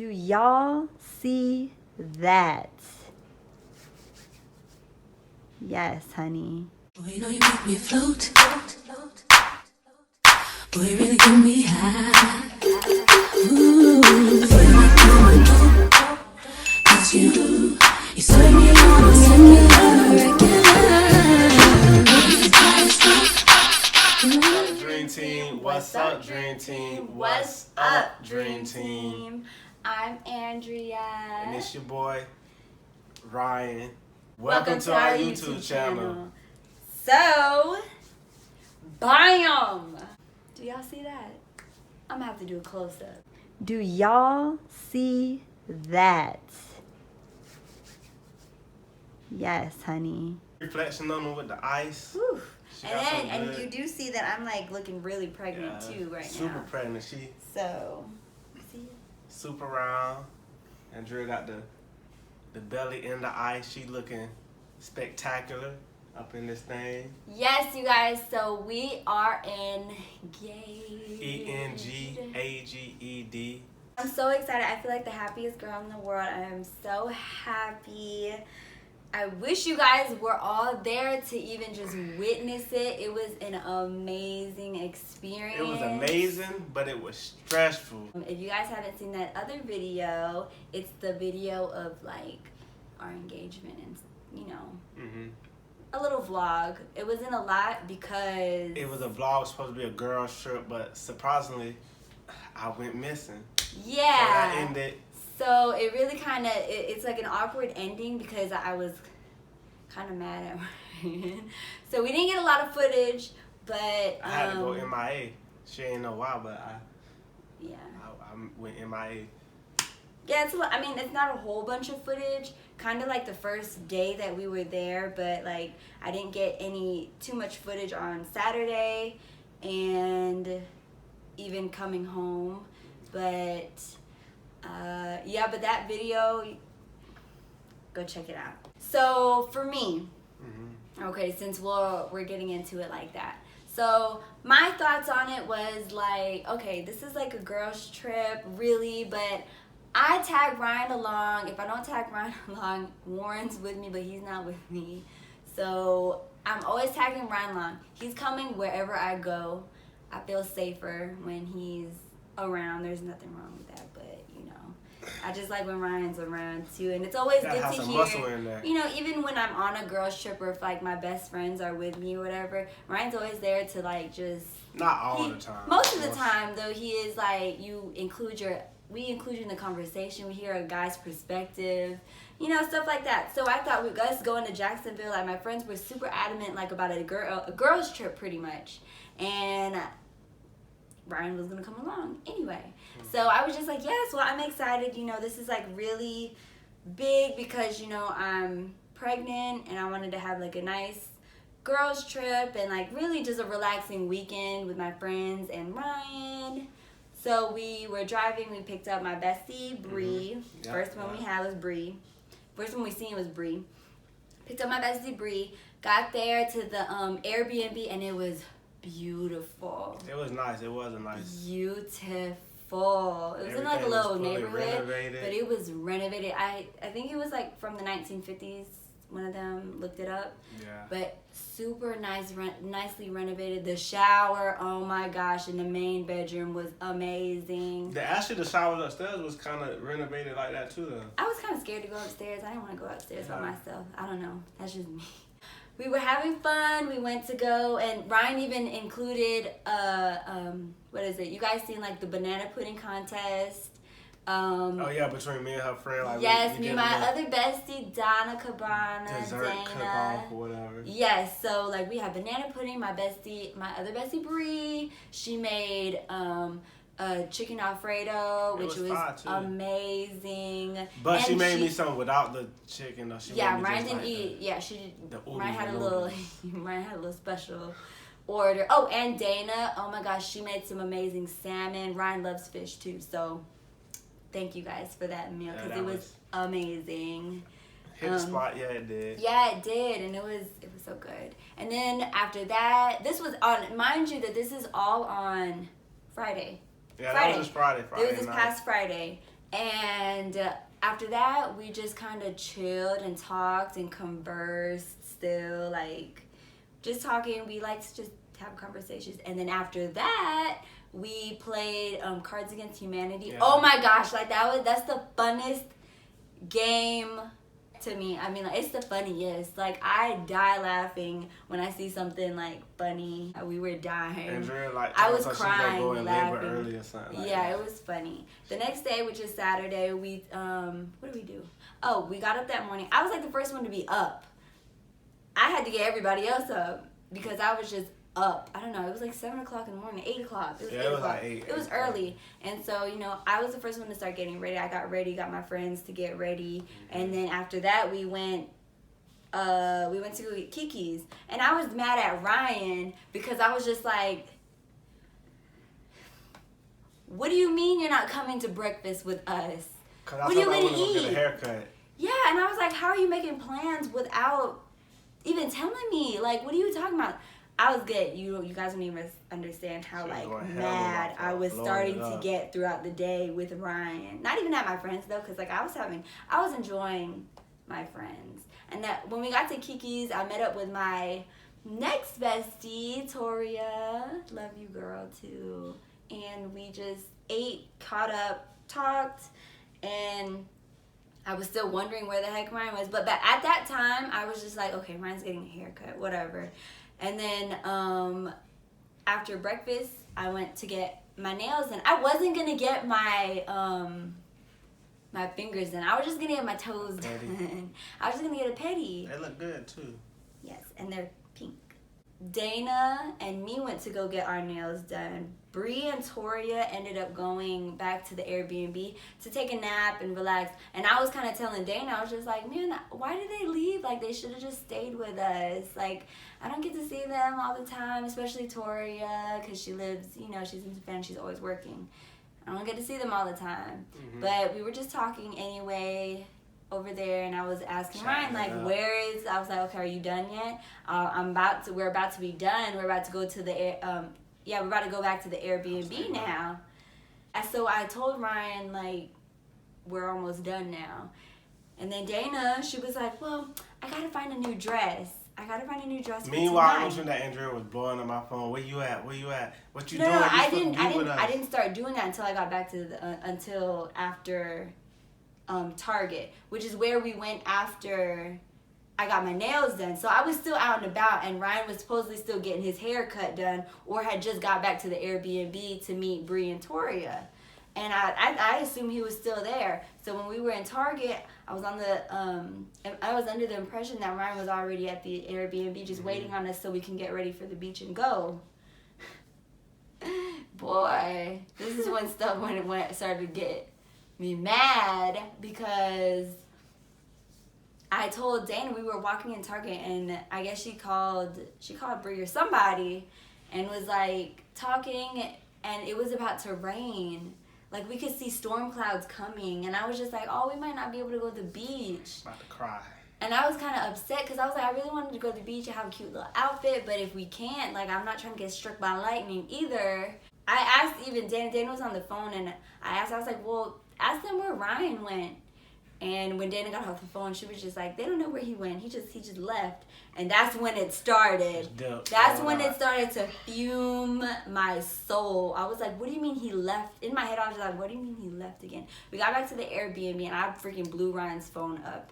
Do y'all see that? Yes, honey. Boy, you know you make me float. Boy, you really get me high. Ooh, boy, you make me want dope. 'Cause you serve me on a Dream Team, what's up, Dream Team? What's up, Dream Team? I'm Andrea. And it's your boy, Ryan. Welcome to our YouTube channel. So, bam! Do y'all see that? I'm gonna have to do a close-up. Do y'all see that? Yes, honey. Reflection on them with the ice. Whew. She got something And good. you do see that I'm like looking really pregnant too right now. Super pregnant. She So, see? super round. Andrea got the belly in the ice. She looking spectacular up in this thing. Yes, you guys. So we are engaged. ENGAGED. I'm so excited. I feel like the happiest girl in the world. I am so happy. I wish you guys were all there to even just witness it. It was an amazing experience. It was amazing, but it was stressful. If you guys haven't seen that other video, it's the video of like our engagement and, you know, a little vlog. It wasn't a lot because It was a vlog, supposed to be a girl's trip, but surprisingly, I went missing. yeah. So that ended. So it really kind of, it's like an awkward ending because I was kind of mad at Ryan. So we didn't get a lot of footage, but I had to go MIA. She ain't know why, but I went MIA. Yeah, it's I mean, it's not a whole bunch of footage. Kind of like the first day that we were there, but like I didn't get too much footage on Saturday and even coming home. But yeah, but that video, go check it out. So for me, okay, since we're getting into it like that. So my thoughts on it was like, okay, this is like a girl's trip, really, but I tag Ryan along. If I don't tag Ryan along, Warren's with me, but he's not with me. So I'm always tagging Ryan along. He's coming wherever I go. I feel safer when he's around. There's nothing wrong with that, but you know, I just like when Ryan's around too, and it's always good to hear. You know, even when I'm on a girls trip or if like my best friends are with me or whatever, Ryan's always there to like just. Not all the time. Most of the time, though, he is like we include you in the conversation. We hear a guy's perspective, you know, stuff like that. So I thought with us going to Jacksonville, like my friends were super adamant, like about a girls trip, pretty much, and Ryan was gonna come along anyway. So I was just like, yes, well, I'm excited. You know, this is like really big because, you know, I'm pregnant and I wanted to have like a nice girls trip and like really just a relaxing weekend with my friends and Ryan. So we were driving. We picked up my bestie, Bree. First one we had was Bree. First one we seen was Bree. Picked up my bestie, Bree. Got there to the Airbnb and it was beautiful. It was nice. It was a nice. Beautiful. It was in like a little neighborhood, renovated. but it was renovated. I think it was like from the 1950s. One of them looked it up. Yeah. But super nice, nicely renovated. The shower, oh my gosh, and the main bedroom was amazing. Actually, the shower upstairs was kind of renovated like that too, though. I was kind of scared to go upstairs. I didn't want to go upstairs by myself. I don't know. That's just me. We were having fun. We went to go, and Ryan even included, what is it? You guys seen like the banana pudding contest? Oh yeah, between me and her friend. Like, yes, me and my other bestie, Donna Cabana, dessert Dana. cook-off or whatever. Yes, so like we had banana pudding. My other bestie Bree, she made a chicken Alfredo, which was amazing. But and she made me something without the chicken though. Ryan didn't eat. Yeah, she did. Ryan had a little special order. Oh, and Dana, oh my gosh, she made some amazing salmon. Ryan loves fish too, so thank you guys for that meal because it was amazing. Hit the spot, yeah, it did. Yeah, it did, and it was so good. And then after that, this was on. Mind you, that this is all on Friday. Yeah, Friday. That was just Friday. It was this past Friday, And after that, we just kind of chilled and talked and conversed still, like, just talking. We like to just have conversations. And then after that, we played Cards Against Humanity. Yeah. Oh my gosh, like that's the funnest game to me. I mean, like, it's the funniest. Like, I die laughing when I see something like funny. We were dying. Andrea, like, I was she crying, go in laughing. labor early or something. Like Yeah, that. it was funny. The next day, which is Saturday, we what did we do? Oh, we got up that morning. I was like the first one to be up. I had to get everybody else up because I was just up. I don't know. It was like 7 o'clock in the morning, 8 o'clock. It was 8 it was o'clock. like 8. It was early, and so I was the first one to start getting ready. I got ready, got my friends to get ready, and then after that we went to go get Kiki's, and I was mad at Ryan because I was just like, "What do you mean you're not coming to breakfast with us? What are you gonna eat?" Get a haircut. Yeah, and I was like, "How are you making plans without even telling me? Like, what are you talking about?" I was good. You guys don't even understand how She was like going mad hell I was blowing starting it to up. get throughout the day with Ryan. Not even at my friends though, because like I was enjoying my friends. And that when we got to Kiki's, I met up with my next bestie, Toria. Love you, girl, too. And we just ate, caught up, talked, and I was still wondering where the heck Ryan was. But at that time, I was just like, okay, Ryan's getting a haircut, whatever. And then after breakfast, I went to get my nails done. I wasn't going to get my my fingers done. I was just going to get my toes done. I was just going to get a pedi. They look good, too. Yes, and they're pink. Dana and me went to go get our nails done. Bree and Toria ended up going back to the Airbnb to take a nap and relax. And I was kind of telling Dana, I was just like, man, why did they leave? Like, they should have just stayed with us. Like, I don't get to see them all the time, especially Toria, because she lives, she's in Japan, she's always working. I don't get to see them all the time. Mm-hmm. But we were just talking anyway over there, and I was asking Ryan, like, I was like, okay, are you done yet? We're about to be done. We're about to go to we're about to go back to the Airbnb now. And so I told Ryan, like, we're almost done now. And then Dana, she was like, well, I gotta find a new dress. Meanwhile, I for mentioned that Andrea was blowing up my phone. Where you at? What you doing? No, You I supposed to be with us. I didn't start doing that until I got back to until after Target, which is where we went after I got my nails done. So I was still out and about, and Ryan was supposedly still getting his hair cut done, or had just got back to the Airbnb to meet Bree and Toria. And I assumed he was still there. So when we were in Target, I was under the impression that Ryan was already at the Airbnb, just waiting on us so we can get ready for the beach and go. Boy, this is when stuff started to get me mad, because I told Dana we were walking in Target, and I guess she called Bree or somebody, and was like talking, and it was about to rain. Like, we could see storm clouds coming, and I was just like, oh, we might not be able to go to the beach. About to cry. And I was kind of upset because I was like, I really wanted to go to the beach and have a cute little outfit, but if we can't, like, I'm not trying to get struck by lightning either. I asked even Dana was on the phone, and I was like, well, ask them where Ryan went. And when Dana got off the phone, she was just like, they don't know where he went. He just left. And that's when it started. That's when it started to fume my soul. I was like, what do you mean he left? In my head, I was like, what do you mean he left again? We got back to the Airbnb, and I freaking blew Ryan's phone up.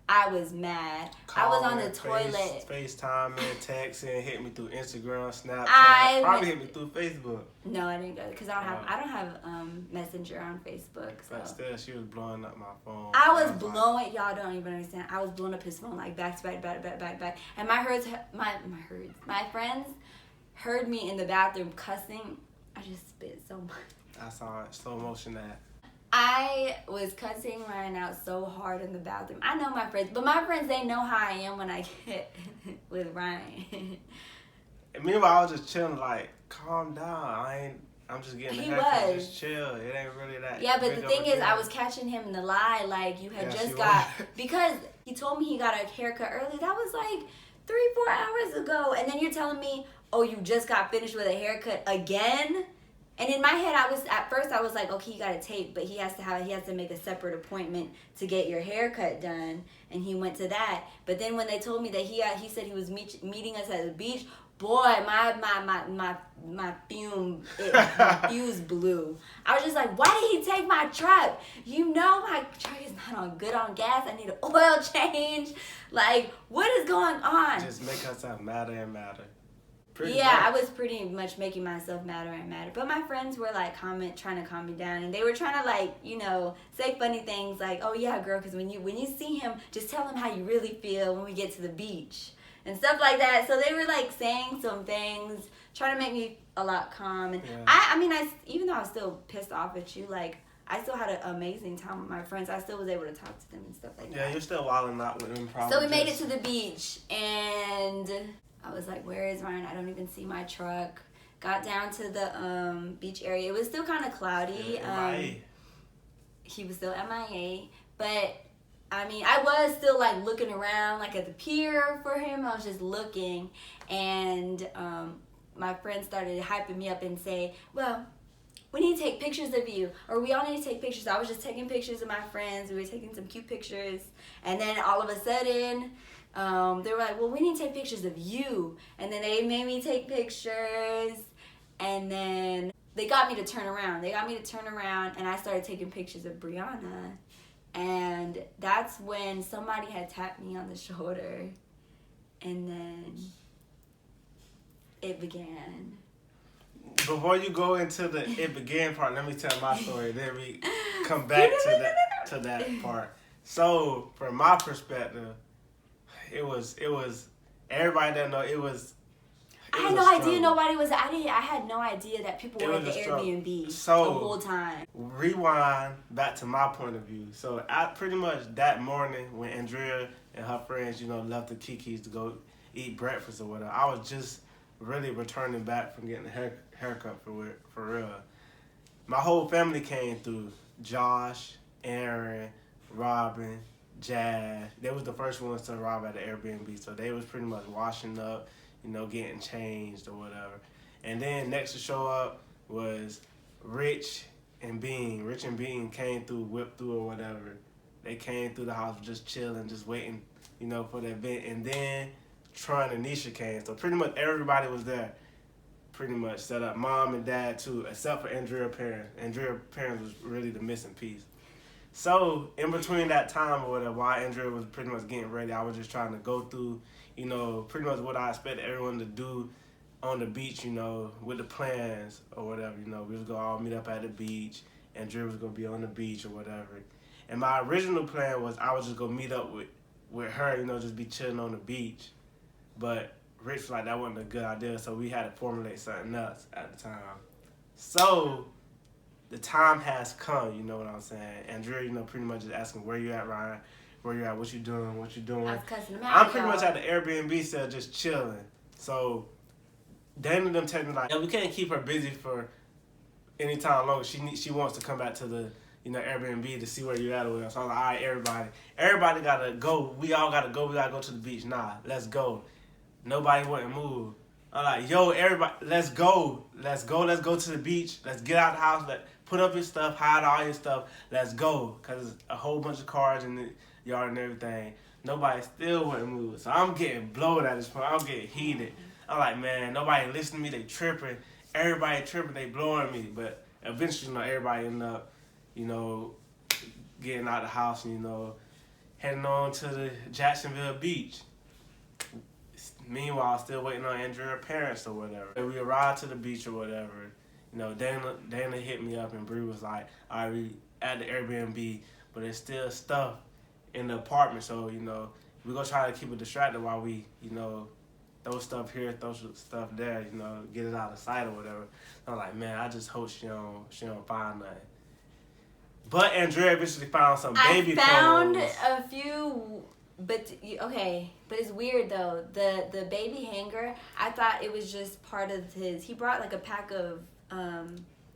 I was mad. I was on the toilet. FaceTime, texting, hit me through Instagram, Snapchat. Probably hit me through Facebook. No, I didn't go because I don't have Messenger on Facebook. So. But still, she was blowing up my phone. I was blowing. Y'all don't even understand. I was blowing up his phone like back to back. And my friends heard me in the bathroom cussing. I just spit so much. I saw it slow motion that. I was cussing Ryan out so hard in the bathroom. I know my friends, but my friends, they know how I am when I get with Ryan. And meanwhile, I was just chilling, like, calm down. I'm just getting the haircut, just chill. It ain't really that. Yeah, but the thing is, I was catching him in the lie, like, you had just got, because he told me he got a haircut early. That was like 3-4 hours ago. And then you're telling me, oh, you just got finished with a haircut again? And in my head, at first I was like, okay, you got to tape, but he has to make a separate appointment to get your haircut done, and he went to that. But then when they told me that he said he was meeting us at the beach, boy, my fuse blew. I was just like, why did he take my truck? You know my truck is not good on gas. I need an oil change. Like, what is going on? Just make us madder and madder. I was pretty much making myself madder and madder. But my friends were like trying to calm me down, and they were trying to like, say funny things like, "Oh yeah, girl, because when you see him, just tell him how you really feel when we get to the beach." And stuff like that. So they were like saying some things, trying to make me a lot calm. And I even though I was still pissed off at you, like I still had an amazing time with my friends. I still was able to talk to them and stuff like that. Yeah, you're still wilding out with them probably. So we made it to the beach, and I was like, where is Ryan? I don't even see my truck. Got down to the beach area. It was still kind of cloudy. MIA. He was still MIA, but I mean, I was still like looking around, like at the pier for him. I was just looking, and my friends started hyping me up and say, "Well, we need to take pictures of you, or we all need to take pictures." I was just taking pictures of my friends. We were taking some cute pictures, and then all of a sudden, they were like, "Well, we need to take pictures of you," and then they made me take pictures, and then they got me to turn around. And I started taking pictures of Brianna. And that's when somebody had tapped me on the shoulder, and then it began. Before you go into the it began part, let me tell my story. Then we come back to that part. So from my perspective, it was everybody that know it was. I had no idea nobody was. I had no idea that people were at the Airbnb the whole time. Rewind back to my point of view. So pretty much that morning when Andrea and her friends, left the Kiki's to go eat breakfast or whatever, I was just really returning back from getting a haircut for real. My whole family came through. Josh, Aaron, Robin, Jazz. They was the first ones to arrive at the Airbnb, so they was pretty much washing up, getting changed or whatever. And then next to show up was Rich and Bean. Rich and Bean came through, whipped through or whatever. They came through the house just chilling, just waiting, for the event. And then Tron and Nisha came. So pretty much everybody was there. Pretty much set up. Mom and Dad too, except for Andrea's parents. Andrea's parents was really the missing piece. So in between that time or whatever, while Andrea was pretty much getting ready, I was just trying to go through, pretty much what I expect everyone to do on the beach, with the plans or whatever. We was going to all meet up at the beach. Andrea was going to be on the beach or whatever. And my original plan was I was just going to meet up with her, just be chilling on the beach. But Rich was like, that wasn't a good idea, so we had to formulate something else at the time. So the time has come, you know what I'm saying? Andrea, pretty much just asking, where you at, Ryan? Where you at? What you doing? I was cussing him out. I'm pretty much at the Airbnb cell just chilling. So Dana and them tell me like, we can't keep her busy for any time longer. She wants to come back to the Airbnb to see where you at or whatever. So I'm like, all right, everybody gotta go. We all gotta go. We gotta go to the beach. Nah, let's go. Nobody wouldn't move. I'm like, yo, everybody, let's go to the beach. Let's get out of the house. Put up your stuff, hide all your stuff. Let's go, cause a whole bunch of cars in the yard and everything. Nobody still wouldn't move. So I'm getting blown at this point. I'm getting heated. I'm like, man, nobody listening to me. They tripping. Everybody tripping. They blowing me. But eventually, everybody end up, getting out of the house and heading on to the Jacksonville beach. Meanwhile, still waiting on Andrea's parents or whatever. And we arrived to the beach or whatever. Dana hit me up and Bree was like, all right, we at the Airbnb, but there's still stuff in the apartment. So, we're going to try to keep it distracted while we, throw stuff here, throw stuff there, get it out of sight or whatever. So I'm like, man, I just hope she don't find nothing. But Andrea eventually found some baby clothes. I found a few, but it's weird though. The baby hanger, I thought it was just part of he brought like a pack of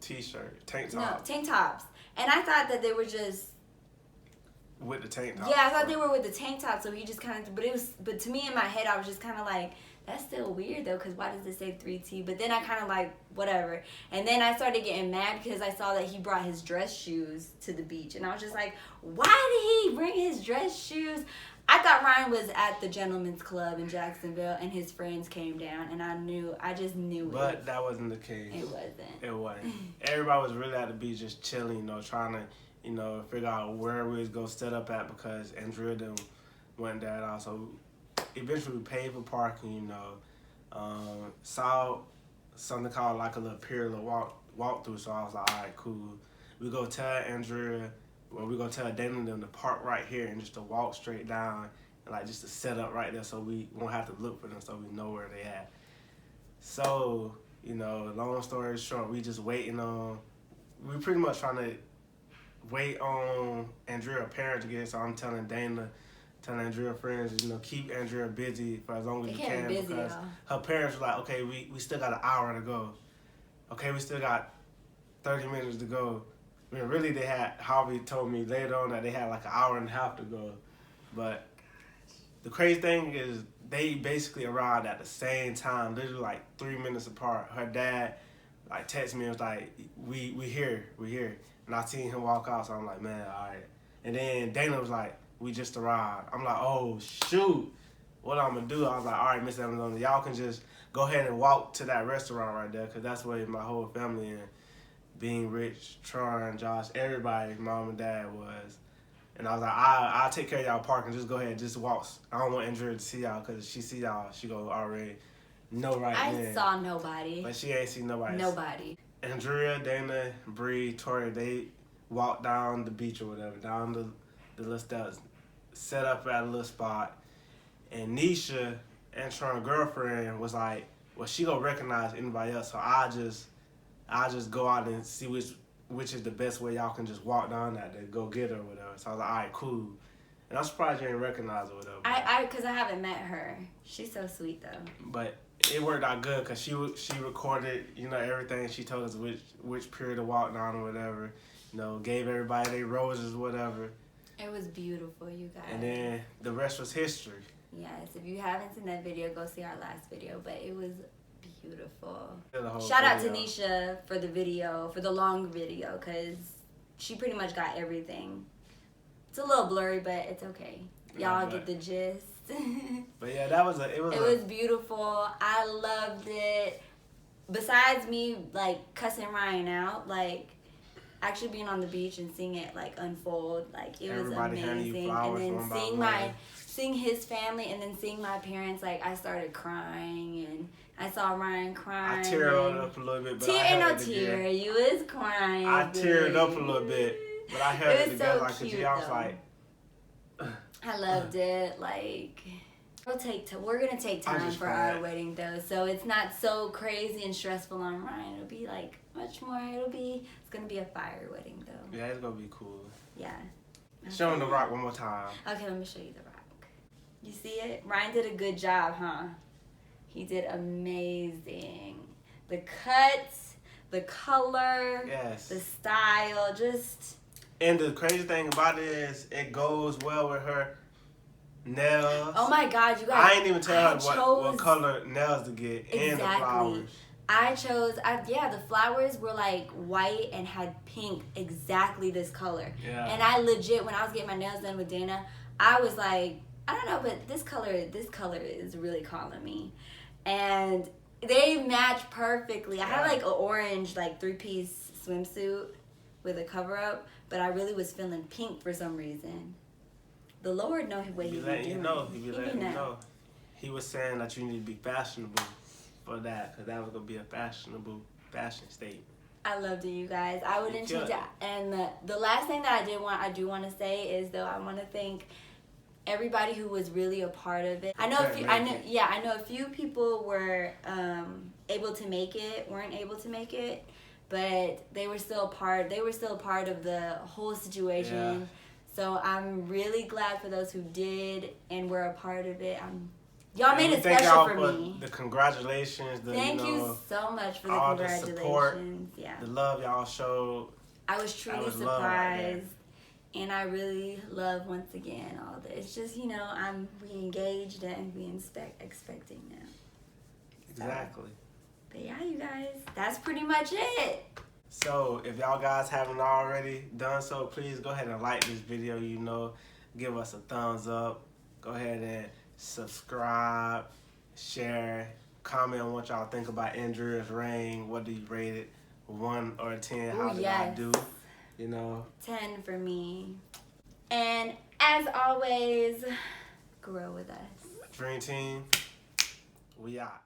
T-shirt, tank tops. No, tank tops. And I thought that they were just with the tank tops. Yeah, I thought they were with the tank tops, so he just kind of, but to me in my head, I was just kind of like, that's still weird though, because why does it say 3T? But then I kind of like, whatever. And then I started getting mad because I saw that he brought his dress shoes to the beach. And I was just like, why did he bring his dress shoes? I thought Ryan was at the Gentleman's Club in Jacksonville and his friends came down, and I just knew it. But that wasn't the case. It wasn't. It wasn't. Everybody was really at the beach just chilling, you know, trying to, you know, figure out where we was going to set up at because Andrea didn't went there at all. So eventually we paid for parking, you know, saw something called like a little pier, walk through. So I was like, all right, cool. We go tell Andrea, well, we gonna tell Dana them to park right here and just to walk straight down and like just to set up right there so we won't have to look for them, so we know where they at. So, you know, long story short, we just waiting on, we pretty much trying to wait on Andrea's parents to get it. So I'm telling Dana, telling Andrea's friends, you know, keep Andrea busy for as long as you can because her parents were like, okay, we still got an hour to go. Okay, we still got 30 minutes to go. I mean, really, they had, Harvey told me later on that they had like an hour and a half to go. But the crazy thing is they basically arrived at the same time, literally like 3 minutes apart. Her dad like texted me and was like, we here. And I seen him walk out, so I'm like, man, all right. And then Dana was like, we just arrived. I'm like, oh, shoot. What I'm going to do? I was like, all right, Miss Arizona, y'all can just go ahead and walk to that restaurant right there because that's where my whole family and Being Rich, Tron, Josh, everybody, mom and dad was. And I was like, I'll take care of y'all parking. Just go ahead, just walk. I don't want Andrea to see y'all because if she see y'all, she go already know right then. I saw nobody. But she ain't see nobody. Nobody. Andrea, Dana, Bree, Tori, they walked down the beach or whatever, down the little steps, set up at a little spot. And Nisha, Antron's girlfriend, was like, well, she gonna recognize anybody else, so I just go out and see which is the best way y'all can just walk down that to go get her or whatever. So I was like, all right, cool. And I'm surprised you ain't recognize her or whatever. Because I haven't met her. She's so sweet though. But it worked out good because she recorded, you know, everything. She told us which period to walk down or whatever. You know, gave everybody their roses, whatever. It was beautiful, you guys. And then the rest was history. Yes, if you haven't seen that video, go see our last video. But it was beautiful. Shout out to Nisha for the video, for the long video, because she pretty much got everything. It's a little blurry, but it's okay. Y'all get the gist. But yeah, it was beautiful. I loved it. Besides me, like, cussing Ryan out, like, actually being on the beach and seeing it, like, unfold, like, it was amazing. And then seeing his family and then seeing my parents, like, I started crying and I saw Ryan crying. I teared up a little bit, but ain't no tear. You was crying. I teared up a little bit, but I held it together like a G. I was like, I loved it. Like, we're gonna take time for our wedding though, so it's not so crazy and stressful on Ryan. It'll be like much more. It's gonna be a fire wedding though. Yeah, it's gonna be cool. Yeah. Okay. Show him the rock one more time. Okay, let me show you the rock. You see it? Ryan did a good job, huh? He did amazing. The cuts, the color, yes, the style, just. And the crazy thing about it is it goes well with her nails. Oh my God, you guys. I ain't even tell her what color nails to get. Exactly. And the flowers. The flowers were like white and had pink, exactly this color. Yeah. And I legit, when I was getting my nails done with Dana, I was like, I don't know, but this color is really calling me. And they match perfectly. I had like an orange, like 3-piece swimsuit with a cover up, but I really was feeling pink for some reason. The Lord knows what He be doing. He be letting you know. He was saying that you need to be fashionable for that, because that was going to be a fashionable fashion statement. I loved it, you guys. I wouldn't change it. And the last thing that I do want to say is, though, I want to thank everybody who was really a part of it. I know a few people were weren't able to make it, but they were still a part of the whole situation. Yeah. So I'm really glad for those who did and were a part of it. Y'all made it special for me. The congratulations. Thank you so much for the congratulations. The support, the love y'all showed. I was truly surprised. And I really love, once again, all this. It's just, we engaged and we expecting now. Exactly. But yeah, you guys, that's pretty much it. So if y'all guys haven't already done so, please go ahead and like this video. Give us a thumbs up. Go ahead and subscribe, share, comment on what y'all think about Andrea's ring. What do you rate it? 1 or 10? How did I do? 10 for me. And as always, grow with us. Dream Team, we out.